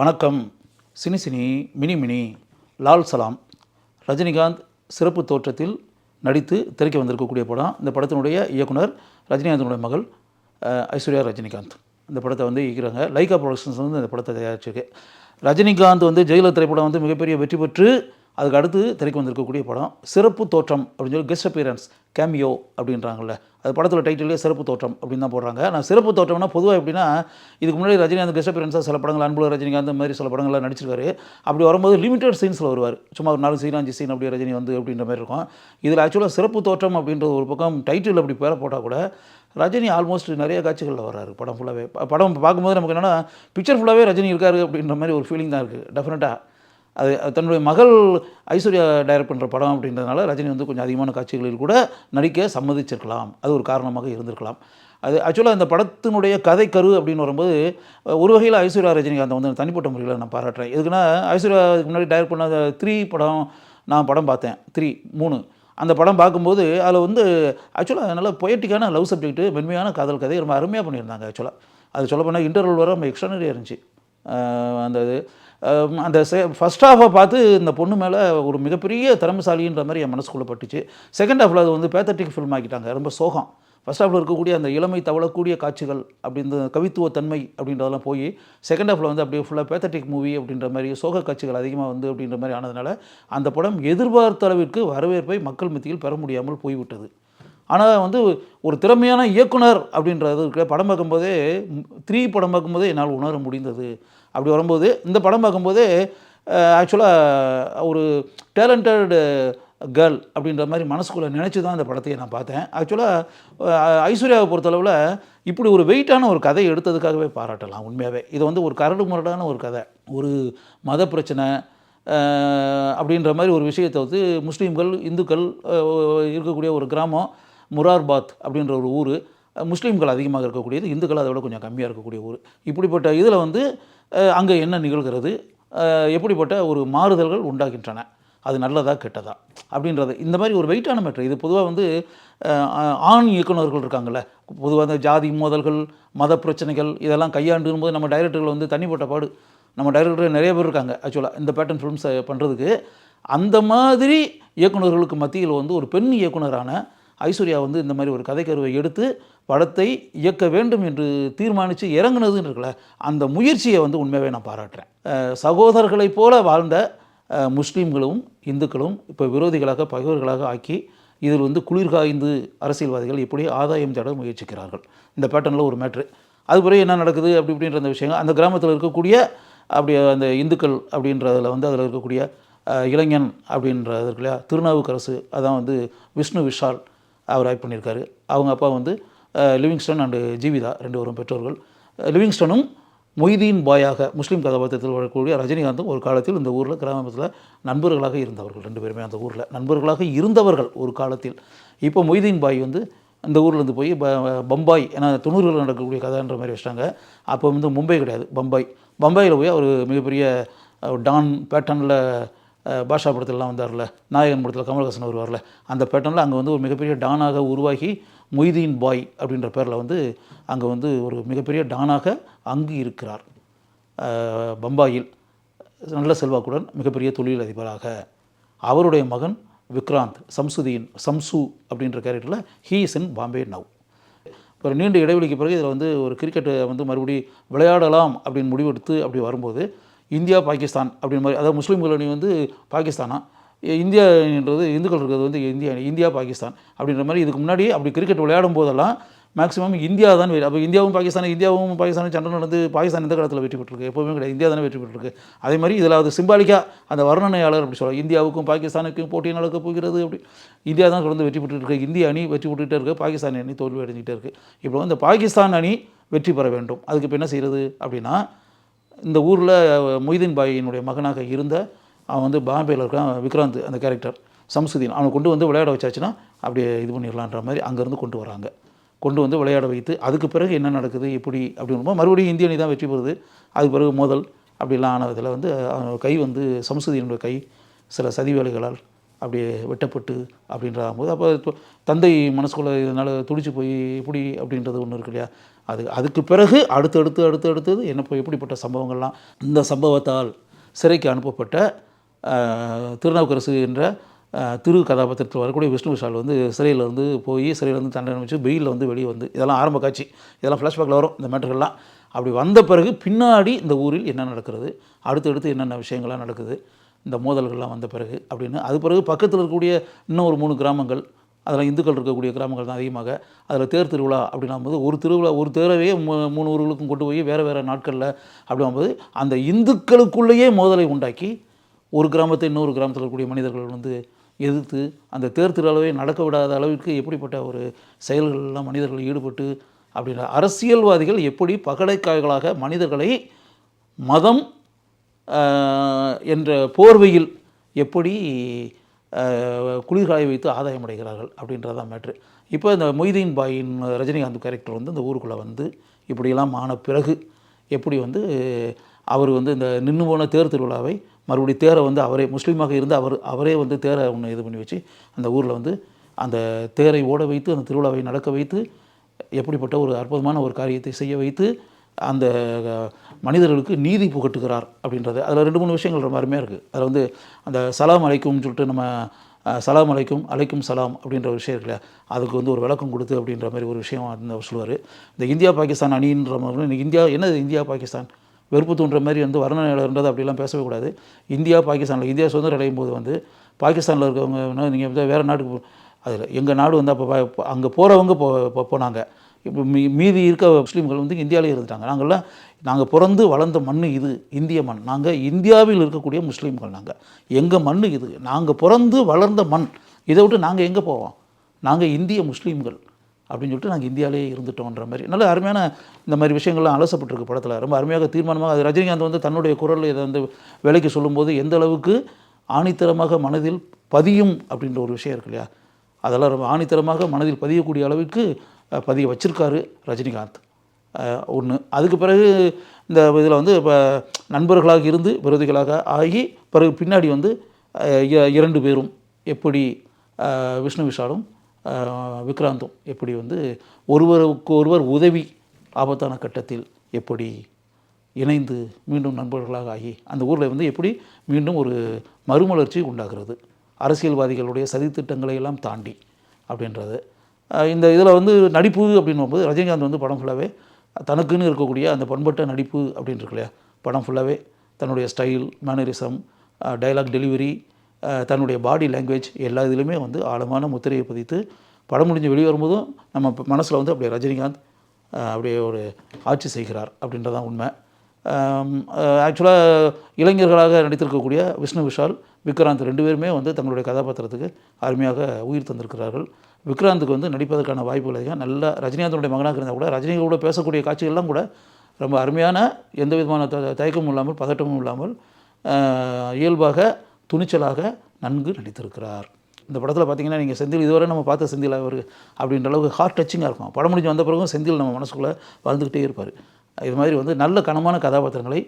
வணக்கம். Cine cine mini mini Lal Salaam Rajinikanth சிறப்பு தோற்றத்தில் நடித்து திரைக்கு வந்திருக்கக்கூடிய படம். இந்த படத்தினுடைய இயக்குனர் ரஜினிகாந்தனுடைய மகள் ஐஸ்வர்யா ரஜினிகாந்த் இந்த படத்தை வந்து இயக்குறாங்க. லைகா ப்ரொடக்ஷன்ஸ் வந்து இந்த படத்தை தயாரிச்சிருக்கு. ரஜினிகாந்த் வந்து ஜெயிலர் திரைப்படம் வந்து மிகப்பெரிய வெற்றி பெற்று அதுக்கு அடுத்து திரைக்கு வந்திருக்கக்கூடிய படம் சிறப்பு தோற்றம் அப்படின்னு சொல்லி கெஸ்ட் அப்பியரன்ஸ் கேமியோ அப்படின்றாங்கல்ல, அது படத்தில் டைட்டிலே சிறப்பு தோற்றம் அப்படின்னு தான் போடுறாங்க. நான் சிறப்பு தோற்றம்னா பொதுவாக எப்படின்னா, இதுக்கு முன்னாடி ரஜினிகாந்த் கெஸ்ட் அப்பியரன்ஸாக சில படங்கள் அன்புள்ள ரஜினிகாந்த் மாதிரி சில படங்கள்லாம் நடிச்சிருக்காரு. அப்படி வரும்போது லிமிடெட் சீன்ஸில் வருவார், சும்மா ஒரு 4 சீன் 5 சீன் அப்படி ரஜினி வந்து அப்படின்ற மாதிரி இருக்கும். இதில் ஆக்சுவலாக சிறப்பு தோற்றம் அப்படின்ற ஒரு பக்கம் டைட்டில் அப்படி பேர போட்டால் கூட ரஜினி ஆல்மோஸ்ட் நிறைய காட்சிகளில் வர்றாரு படம் ஃபுல்லாகவே. படம் பார்க்கும்போது நமக்கு என்னென்னா பிக்சர் ஃபுல்லாகவே ரஜினி இருக்காரு அப்படின்ற மாதிரி ஒரு ஃபீலிங் தான் இருக்குது. டெஃபினட்டாக அது தன்னுடைய மகள் ஐஸ்வர்யா டைரக்ட் பண்ணுற படம் அப்படின்றதுனால ரஜினி வந்து கொஞ்சம் அதிகமான காட்சிகளில் கூட நடிக்க சம்மதிச்சிருக்கலாம், அது ஒரு காரணமாக இருந்திருக்கலாம். அது ஆக்சுவலாக இந்த படத்தினுடைய கதை கரு அப்படின்னு வரும்போது ஒரு வகையில் ஐஸ்வர்யா ரஜினிகாந்த் வந்து தனிப்பட்ட முறையில் நான் பாராட்டுறேன். எதுக்குன்னா, ஐஸ்வர்யா முன்னாடி டைரக்ட் பண்ண 3 படம் நான் படம் பார்த்தேன். 3 அந்த படம் பார்க்கும்போது அதில் வந்து ஆக்சுவலாக நல்ல பொயட்டிக்கான லவ் சப்ஜெக்ட்டு, மென்மையான காதல் கதை ரொம்ப அருமையாக பண்ணியிருந்தாங்க. ஆக்சுவலாக அது சொல்ல போனால் இன்டர்வல் வர ரொம்ப எக்ஸ்ட்ரானரியாக இருந்துச்சு. அந்த இது அந்த ஃபஸ்ட் ஹாஃபை பார்த்து இந்த பொண்ணு மேலே ஒரு மிகப்பெரிய திறமைசாலின்ற மாதிரி என் மனசுக்குள்ளே பட்டுச்சு. செகண்ட் ஹாஃபில் அது வந்து பேத்தட்டிக் ஃபில்ம் ஆக்கிட்டாங்க, ரொம்ப சோகம். ஃபஸ்ட் ஹாஃபில் இருக்கக்கூடிய அந்த இளமை தவழக்கூடிய காட்சிகள் அப்படி இந்த கவித்துவத்தன்மை அப்படின்றதெல்லாம் போய் செகண்ட் ஹாஃபில் வந்து அப்படியே ஃபுல்லாக பேத்தட்டிக் மூவி அப்படின்ற மாதிரி சோக காட்சிகள் அதிகமாக வந்து அப்படின்ற மாதிரி ஆனதுனால அந்த படம் எதிர்பார்த்த அளவிற்கு வரவேற்பை மக்கள் மத்தியில் பெற முடியாமல் போய்விட்டது. ஆனால் வந்து ஒரு திறமையான இயக்குனர் அப்படின்றது இருக்கிற படம் பார்க்கும்போதே 3 படம் பார்க்கும்போதே என்னால் உணர முடிந்தது. அப்படி வரும்போது இந்த படம் பார்க்கும்போதே ஆக்சுவலாக ஒரு டேலண்டட் கேர்ள் அப்படின்ற மாதிரி மனசுக்குள்ளே நினச்சி தான் அந்த படத்தையே நான் பார்த்தேன். ஆக்சுவலாக ஐஸ்வர்யாவை பொறுத்தளவில் இப்படி ஒரு வெயிட்டான ஒரு கதை எடுத்ததுக்காகவே பாராட்டலாம். உண்மையாகவே இது வந்து ஒரு கரடு முரடான ஒரு கதை, ஒரு மத பிரச்சனை அப்படின்ற மாதிரி ஒரு விஷயத்தை வந்து முஸ்லீம்கள் இந்துக்கள் இருக்கக்கூடிய ஒரு கிராமம் முரார்பாத் அப்படின்ற ஒரு ஊர், முஸ்லீம்கள் அதிகமாக இருக்கக்கூடியது, இந்துக்கள் அதை விட கொஞ்சம் கம்மியாக இருக்கக்கூடிய ஊர். இப்படிப்பட்ட இதில் வந்து அங்கே என்ன நிகழ்கிறது, எப்படிப்பட்ட ஒரு மாறுதல்கள் உண்டாகின்றன, அது நல்லதா கெட்டதா அப்படின்றது இந்த மாதிரி ஒரு வெயிட்டான மேட்ரு. இது பொதுவாக வந்து ஆண் இயக்குநர்கள் இருக்காங்கள்ல, பொதுவாக அந்த ஜாதி மோதல்கள் மத பிரச்சனைகள் இதெல்லாம் கையாண்டுக்கும் போது நம்ம டைரக்டர்கள் வந்து தனிப்பட்ட பாடு, நம்ம டைரக்டர் நிறைய பேர் இருக்காங்க ஆக்சுவலாக இந்த பேட்டர்ன் ஃபிலிம்ஸ் பண்ணுறதுக்கு. அந்த மாதிரி இயக்குநர்களுக்கு மத்தியில் வந்து ஒரு பெண் இயக்குனரான ஐஸ்வர்யா வந்து இந்த மாதிரி ஒரு கதைக்கருவை எடுத்து படத்தை இயக்க வேண்டும் என்று தீர்மானித்து இறங்குனதுன்னு இருக்குல்ல, அந்த முயற்சியை வந்து உண்மையாகவே நான் பாராட்டுறேன். சகோதரர்களைப் போல வாழ்ந்த முஸ்லீம்களும் இந்துக்களும் இப்போ விரோதிகளாக பகைவர்களாக ஆக்கி இதில் வந்து குளிர்காய்ந்து அரசியல்வாதிகள் எப்படி ஆதாயம் தேட முயற்சிக்கிறார்கள், இந்த பேட்டர்னில் ஒரு மேட்ரு. அது பிறகு என்ன நடக்குது அப்படி இப்படின்ற அந்த விஷயங்கள் அந்த கிராமத்தில் இருக்கக்கூடிய அப்படி அந்த இந்துக்கள் அப்படின்றதில் வந்து அதில் இருக்கக்கூடிய இளைஞன் அப்படின்றது இருக்கு இல்லையா, திருநாவுக்கரசு, அதான் வந்து விஷ்ணு விஷால் அவர் ஆக்ட் பண்ணியிருக்காரு. அவங்க அப்பா வந்து லிவிங்ஸ்டன் அண்டு ஜீவிதா 2 பெற்றோர்கள். லிவிங்ஸ்டனும் மொய்தீன் பாயாக முஸ்லீம் கதாபாத்திரத்தில் வரக்கூடிய ரஜினிகாந்தும் ஒரு காலத்தில் இந்த ஊரில் கிராமத்தில் நண்பர்களாக இருந்தவர்கள். 2 பேருமே அந்த ஊரில் நண்பர்களாக இருந்தவர்கள் ஒரு காலத்தில். இப்போ மொய்தீன் பாய் வந்து அந்த ஊர்லேருந்து போய் பம்பாய், ஏன்னா 90களில் நடக்கக்கூடிய கதைன்ற மாதிரி வச்சிட்டாங்க. அப்போ வந்து மும்பை கிடையாது, பம்பாயில் போய் அவர் மிகப்பெரிய டான் பேட்டர்னில் பாஷா படத்திலலாம் வந்தார்ல, நாயகன் படத்தில் கமல்ஹாசன் வருவார்ல, அந்த பேட்டர்னில் அங்கே வந்து ஒரு மிகப்பெரிய டானாக உருவாகி மொய்தீன் பாய் அப்படின்ற பேரில் வந்து அங்கே வந்து ஒரு மிகப்பெரிய டானாக அங்கு இருக்கிறார். பம்பாயில் நல்ல செல்வாக்குடன் மிகப்பெரிய தொழிலதிபராக. அவருடைய மகன் விக்ராந்த் சம்சு அப்படின்ற கேரக்டரில் he is in Bombay now. ஒரு நீண்ட இடைவெளிக்கு பிறகு இதில் வந்து ஒரு கிரிக்கெட்டை வந்து மறுபடியும் விளையாடலாம் அப்படின்னு முடிவெடுத்து அப்படி வரும்போது இந்தியா பாகிஸ்தான் அப்படின்னு மாதிரி, அதாவது முஸ்லீம்கள் அணி வந்து பாகிஸ்தானா, இந்தியான்றது இந்துக்கள் இருக்கிறது வந்து இந்தியா பாகிஸ்தான் அப்படின்ற மாதிரி. இதுக்கு முன்னாடி அப்படி கிரிக்கெட் விளையாடும் போதெல்லாம் மேக்ஸிமம் இந்தியா தான் அப்போ இந்தியாவும் பாகிஸ்தானும் சண்டை நடந்து பாகிஸ்தான் எந்த காலத்தில் வெற்றி பெற்றிருக்கு, எப்போவுமே கிடையாது, இந்தியா தானே வெற்றி பெற்றிருக்கு. அதே மாதிரி இதில் அது சிம்பாலிக்காக அந்த வர்ணனையாளர் அப்படி சொல்லுவாங்க, இந்தியாவுக்கும் பாகிஸ்தானுக்கும் போட்டி நடக்க போகிறது அப்படி. இந்தியா தான் தொடர்ந்து வெற்றி பெற்றுருக்கு, இந்திய அணி வெற்றி பெற்றுகிட்டே இருக்குது, பாகிஸ்தான் அணி தோல்வி அடைஞ்சிக்கிட்டே இருக்குது. இப்போ வந்து பாகிஸ்தான் அணி வெற்றி பெற வேண்டும், அதுக்கு இப்போ என்ன செய்கிறது அப்படின்னா, இந்த ஊரில் மொய்தீன் பாயினுடைய மகனாக இருந்த அவன் வந்து பாம்பேயில் இருக்கான் விக்ராந்த், அந்த கேரக்டர் சம்சுதீன், அவனை கொண்டு வந்து விளையாட வச்சாச்சுன்னா அப்படியே இது பண்ணிடலான்ற மாதிரி அங்கேருந்து கொண்டு வந்து விளையாட வைத்து அதுக்கு பிறகு என்ன நடக்குது எப்படி அப்படின்போது மறுபடியும் இந்திய அணி தான் வெற்றி பெறுது. அதுக்கு பிறகு மோதல் அப்படிலாம் ஆனதில் வந்து கை வந்து சம்சுதீனுடைய கை சில சதி வேலைகளால் அப்படியே வெட்டப்பட்டு அப்படின்ற போது அப்போ தந்தை மனசுக்குள்ளே இதனால் துடிச்சு போய் எப்படி அப்படின்றது ஒன்று இருக்கு இல்லையா. அதுக்கு பிறகு அடுத்தது எப்படிப்பட்ட சம்பவங்கள்லாம். இந்த சம்பவத்தால் சிறைக்கு அனுப்பப்பட்ட திருநாவுக்கரசு என்ற திரு கதாபாத்திரத்தில் வரக்கூடிய விஷ்ணு விஷால் வந்து சிறையிலேருந்து போய் சிறையிலேருந்து தண்டனை வச்சு வெயிலில் வந்து வெளியே வந்து இதெல்லாம் ஆரம்ப காட்சி, இதெல்லாம் ஃப்ளாஷ்பேக்கில் வரும் இந்த மேட்டர்கள்லாம். அப்படி வந்த பிறகு பின்னாடி இந்த ஊரில் என்ன நடக்கிறது, அடுத்தடுத்து என்னென்ன விஷயங்கள்லாம் நடக்குது, இந்த மோதல்கள்லாம் வந்த பிறகு அப்படின்னு. அது பிறகு பக்கத்தில் இருக்கக்கூடிய இன்னும் ஒரு 3 கிராமங்கள், அதில் இந்துக்கள் இருக்கக்கூடிய கிராமங்கள் தான் அதிகமாக. அதில் தேர் திருவிழா அப்படின்னும்போது ஒரு தேரவே 3 ஊர்களுக்கும் கொண்டு போய் வேறு நாட்களில் அப்படிங்கும்போது அந்த இந்துக்களுக்குள்ளேயே மோதலை உண்டாக்கி ஒரு கிராமத்தை இன்னொரு கிராமத்தில் இருக்கக்கூடிய மனிதர்கள் வந்து எதிர்த்து அந்த தேர் திருவிழாவை நடக்க விடாத அளவிற்கு எப்படிப்பட்ட ஒரு செயல்களெல்லாம் மனிதர்கள் ஈடுபட்டு அப்படின்ற அரசியல்வாதிகள் எப்படி பகடைக்காய்களாக மனிதர்களை மதம் என்ற போர்வையில் எப்படி குளிர்காய வைத்து ஆதாயம் அடைகிறார்கள் அப்படின்றதான் மேட்ரு. இப்போ இந்த மொய்தீன் பாயின் ரஜினிகாந்த் கேரக்டர் வந்து இந்த ஊருக்குள்ளே வந்து இப்படியெல்லாம் ஆன பிறகு எப்படி வந்து அவர் வந்து இந்த நின்று போன தேர் திருவிழாவை மறுபடியும் தேரை வந்து அவரே முஸ்லீமாக இருந்து அவரே வந்து தேரை ஒன்று இது பண்ணி வச்சு அந்த ஊரில் வந்து அந்த தேரை ஓட வைத்து அந்த திருவிழாவை நடக்க வைத்து எப்படிப்பட்ட ஒரு அற்புதமான ஒரு காரியத்தை செய்ய வைத்து அந்த மனிதர்களுக்கு நீதி புகட்டுகிறார் அப்படின்றது. அதில் 2-3 விஷயங்கள் ரொம்ப அருமையாக இருக்குது. அதில் வந்து அந்த சலாம் அலைக்கும்னு சொல்லிட்டு நம்ம சலாம் அலைக்கும் சலாம் அப்படின்ற ஒரு விஷயம் இருக்குல்ல, அதுக்கு வந்து ஒரு விளக்கம் கொடுத்து அப்படின்ற மாதிரி ஒரு விஷயம் அந்த சொல்லுவார். இந்த இந்தியா பாகிஸ்தான் அணின்ற மாதிரி இன்றைக்கி இந்தியா என்னது இந்தியா பாகிஸ்தான் வெறுப்பு தூண்டுற மாதிரி வந்து வர்ணனையாளர்ன்றது அப்படிலாம் பேசவே கூடாது. இந்தியா பாகிஸ்தானில் இந்தியா சுதந்திரம் அடையும் போது வந்து பாகிஸ்தானில் இருக்கவங்க நீங்கள் வந்து வேறு நாட்டுக்கு அதில் எங்கள் நாடு வந்து அப்போ அங்கே போகிறவங்க போனாங்க. இப்போ மீதி இருக்க முஸ்லீம்கள் வந்து இந்தியாவிலே இருந்துட்டாங்க. நாங்கள் பிறந்து வளர்ந்த மண் இது இந்திய மண். நாங்கள் இந்தியாவில் இருக்கக்கூடிய முஸ்லீம்கள், எங்கள் மண் இது, நாங்கள் பிறந்து வளர்ந்த மண். இதை விட்டு நாங்கள் எங்கே போவோம், நாங்கள் இந்திய முஸ்லீம்கள் அப்படின்னு சொல்லிட்டு நாங்கள் இந்தியாவிலே இருந்துட்டோன்ற மாதிரி நல்ல அருமையான இந்த மாதிரி விஷயங்கள்லாம் அலசப்பட்டிருக்கு படத்தில். ரொம்ப அருமையாக தீர்மானமாக அது ரஜினிகாந்த் வந்து தன்னுடைய குரலில் இதை வந்து விலைக்கு சொல்லும்போது எந்த அளவுக்கு ஆணித்தரமாக மனதில் பதியும் அப்படின்ற ஒரு விஷயம் இருக்கு இல்லையா, அதெல்லாம் ரொம்ப ஆணித்தரமாக மனதில் பதியக்கூடிய அளவுக்கு பதிய வச்சிருக்காரு ரஜினிகாந்த் ஒன்று. அதுக்கு பிறகு இந்த இதில் வந்து இப்போ நண்பர்களாக இருந்து விரோதிகளாக ஆகி பிறகு பின்னாடி வந்து 2 பேரும் எப்படி விஷ்ணு விஷாலும் விக்ராந்தும் எப்படி வந்து ஒருவருக்கு ஒருவர் உதவி ஆபத்தான கட்டத்தில் எப்படி இணைந்து மீண்டும் நண்பர்களாக ஆகி அந்த ஊரில் வந்து எப்படி மீண்டும் ஒரு மறுமலர்ச்சி உண்டாகிறது அரசியல்வாதிகளுடைய சதித்திட்டங்களை எல்லாம் தாண்டி அப்படின்றது. இந்த இதில் வந்து நடிப்பு அப்படின்னு போது ரஜினிகாந்த் வந்து படம் ஃபுல்லாகவே தனக்குன்னு இருக்கக்கூடிய அந்த பண்பட்ட நடிப்பு அப்படின்னு இருக்கு இல்லையா, படம் ஃபுல்லாகவே தன்னுடைய ஸ்டைல், மேனரிசம், டைலாக் டெலிவரி, தன்னுடைய பாடி லாங்குவேஜ் எல்லா இதிலுமே வந்து ஆழமான முத்திரையை பதித்து படம் முடிஞ்சு வெளியே வரும்போதும் நம்ம மனசில் வந்து அப்படியே ரஜினிகாந்த் அப்படியே ஒரு ஆட்சி செய்கிறார் அப்படின்றதான் உண்மை. ஆக்சுவலாக இளைஞர்களாக நடித்திருக்கக்கூடிய விஷ்ணு விஷால், விக்ராந்த் 2 பேருமே வந்து தங்களுடைய கதாபாத்திரத்துக்கு அருமையாக உயிர் தந்திருக்கிறார்கள். விக்ராந்துக்கு வந்து நடிப்பதற்கான வாய்ப்புகள் அதிகம். நல்லா ரஜினிகாந்தனுடைய மகனாக இருந்தால் கூட ரஜினிகளோட பேசக்கூடிய காட்சிகள்லாம் கூட ரொம்ப அருமையான எந்த விதமான தயக்கமும் இல்லாமல் பதட்டமும் இல்லாமல் இயல்பாக துணிச்சலாக நன்கு நடித்திருக்கிறார். இந்த படத்தில் பார்த்திங்கன்னா நீங்கள் செந்தில் இதுவரை நம்ம பார்த்த செந்தில் அவர் அப்படின்ற அளவுக்கு ஹார்ட் டச்சிங்காக இருக்கும். படம் முடிஞ்சு வந்த பிறகும் செந்தில் நம்ம மனசுக்குள்ளே வாழ்ந்துக்கிட்டே இருப்பார். இது மாதிரி வந்து நல்ல கனமான கதாபாத்திரங்களை,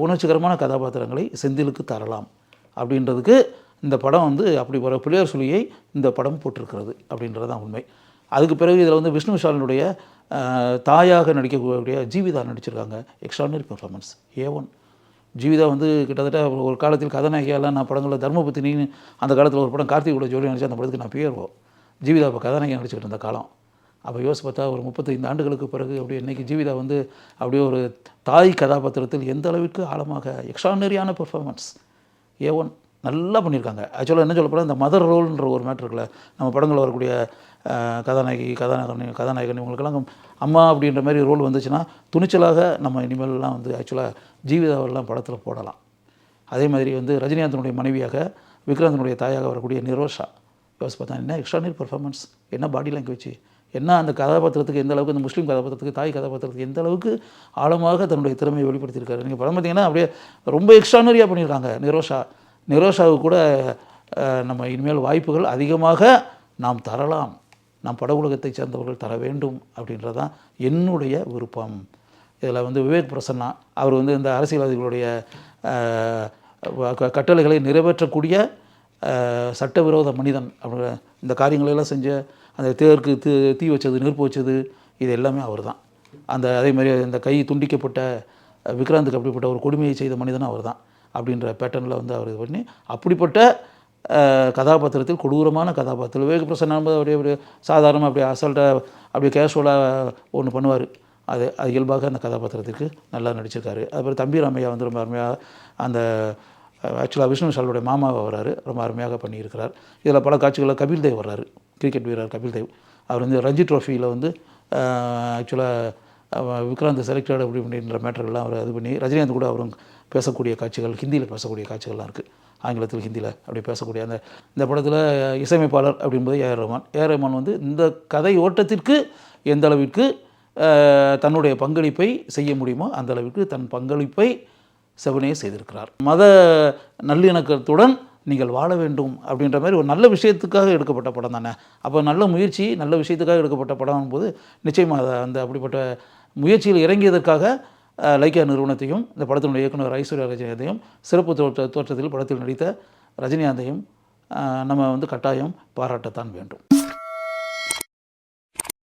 உணர்ச்சிகரமான கதாபாத்திரங்களை செந்திலுக்கு தரலாம் அப்படின்றதுக்கு இந்த படம் வந்து அப்படி ஒரு பிள்ளையார் சொல்லியை இந்த படம் போட்டிருக்கிறது அப்படின்றது தான் உண்மை. அதுக்கு பிறகு இதில் வந்து விஷ்ணு விஷாலினுடைய தாயாக நடிக்கக்கூடிய ஜீவிதா நடிச்சிருக்காங்க. Extraordinary performance A1. ஜீவிதா வந்து கிட்டத்தட்ட ஒரு காலத்தில் கதாநாயகியெல்லாம் நான் படங்களில் தர்மபுத்தினின்னு அந்த காலத்தில் ஒரு படம் கார்த்திக் கூட ஜோடி நடிச்சு அந்த படத்துக்கு நான் பேருவோம். ஜீவிதா இப்போ கதாநாயகியாக நடிச்சுக்கிட்டு இருந்த காலம். அப்போ யோசிச்சு பார்த்தா ஒரு 35 ஆண்டுகளுக்கு பிறகு அப்படியே இன்றைக்கி ஜீவிதா வந்து அப்படியே ஒரு தாய் கதாபாத்திரத்தில் எந்த அளவுக்கு ஆழமாக எக்ஸ்ட்ரானரியான பெர்ஃபார்மன்ஸ் A1 நல்லா பண்ணியிருக்காங்க. ஆக்சுவலாக என்ன சொல்ல போனால் இந்த மதர் ரோல்ன்ற ஒரு மேட்ரு இருக்குல்ல, நம்ம படங்களில் வரக்கூடிய கதாநாயகன் இவங்களுக்கெல்லாம் அம்மா அப்படின்ற மாதிரி ரோல் வந்துச்சுன்னா துணிச்சலாக நம்ம இனிமேல்லாம் வந்து ஆக்சுவலாக ஜீவிதாவெல்லாம் படத்தில் போடலாம். அதே மாதிரி வந்து ரஜினிகாந்தனுடைய மனைவியாக விக்ராந்தனுடைய தாயாக வரக்கூடிய நிரோஷா யோசிச்சு பார்த்தா என்ன எக்ஸ்ட்ரானரி பெர்ஃபார்மன்ஸ், என்ன பாடி லாங்குவேஜ், என்ன அந்த கதாபாத்திரத்துக்கு எந்த அளவுக்கு, இந்த முஸ்லீம் கதாபாத்திரத்துக்கு தாய் கதாபாத்திரத்துக்கு எந்த அளவுக்கு ஆழமாக தன்னுடைய திறமையை வெளிப்படுத்தியிருக்காரு. நீங்கள் படம் பார்த்திங்கன்னா அப்படியே ரொம்ப எக்ஸ்ட்ரானரியாக பண்ணியிருக்காங்க நிரோஷாவுக்கு கூட நம்ம இனிமேல் வாய்ப்புகள் அதிகமாக நாம் தரலாம், நாம் பட உலகத்தை சேர்ந்தவர்கள் தர வேண்டும் அப்படின்றதான் என்னுடைய விருப்பம். இதில் வந்து விவேக் பிரசன்னா அவர் வந்து இந்த அரசியல்வாதிகளுடைய கட்டளைகளை நிறைவேற்றக்கூடிய சட்டவிரோத மனிதன் அப்படிங்கிற இந்த காரியங்களெல்லாம் செஞ்ச அந்த தேருக்கு தீ வச்சது, நெருப்பு வச்சது, இது எல்லாமே அவர் தான். அந்த அதே மாதிரி இந்த கை துண்டிக்கப்பட்ட விக்ராந்துக்கு அப்படிப்பட்ட ஒரு கொடுமையை செய்த மனிதனும் அவர் தான் அப்படின்ற பேட்டர்னில் வந்து அவர் இது பண்ணி அப்படிப்பட்ட கதாபாத்திரத்தில் கொடூரமான கதாபாத்திரம். விவேக் பிரசன்னா அப்படியே அப்படியே சாதாரணமாக அப்படியே அசால்ட்டாக அப்படியே கேஷுவலாக ஒன்று பண்ணுவார். அது இயல்பாக அந்த கதாபாத்திரத்திற்கு நல்லா நடிச்சிருக்காரு. அதுக்கப்புறம் தம்பி ராமையா வந்து ரொம்ப அருமையாக அந்த ஆக்சுவலாக விஷ்ணு விஷாலுடைய மாமாவை வர்றாரு, ரொம்ப அருமையாக பண்ணியிருக்கிறார். இதில் பல காட்சிகளில் கபில் தேவ் வர்றாரு, கிரிக்கெட் வீரர் கபில் தேவ். அவர் வந்து ரஞ்சி ட்ரோஃபியில் வந்து ஆக்சுவலாக விக்ராந்த் செலக்டட் அப்படி அப்படின்ற மேட்டர்கள்லாம் அவர் இது பண்ணி ரஜினிகாந்த் கூட அவரும் பேசக்கூடிய காட்சிகள், ஹிந்தியில் பேசக்கூடிய காட்சிகள்லாம் இருக்குது. ஆங்கிலத்தில் ஹிந்தியில் அப்படி பேசக்கூடிய இந்த படத்தில் இசையமைப்பாளர் அப்படின்பது ஏஆர் ரஹ்மான். ஏஆர் ரஹ்மான் வந்து இந்த கதை ஓட்டத்திற்கு எந்த அளவிற்கு தன்னுடைய பங்களிப்பை செய்ய முடியுமோ அந்த அளவிற்கு தன் பங்களிப்பை செவனே செய்திருக்கிறார். மத நல்லிணக்கத்துடன் நீங்கள் வாழ வேண்டும் அப்படின்ற மாதிரி ஒரு நல்ல விஷயத்துக்காக எடுக்கப்பட்ட படம் தானே. அப்போ நல்ல முயற்சி, நல்ல விஷயத்துக்காக எடுக்கப்பட்ட படம் போது நிச்சயமாக அந்த அப்படிப்பட்ட முயற்சியில் இறங்கியதற்காக லைக்கா நிறுவனத்தையும் இந்த படத்தினுடைய இயக்குனர் ஐஸ்வர்யா ரஜினிகாந்தையும் சிறப்பு தோற்றத்தில் படத்தில் நடித்த ரஜினிகாந்தையும் நம்ம வந்து கட்டாயம் பாராட்டத்தான் வேண்டும்.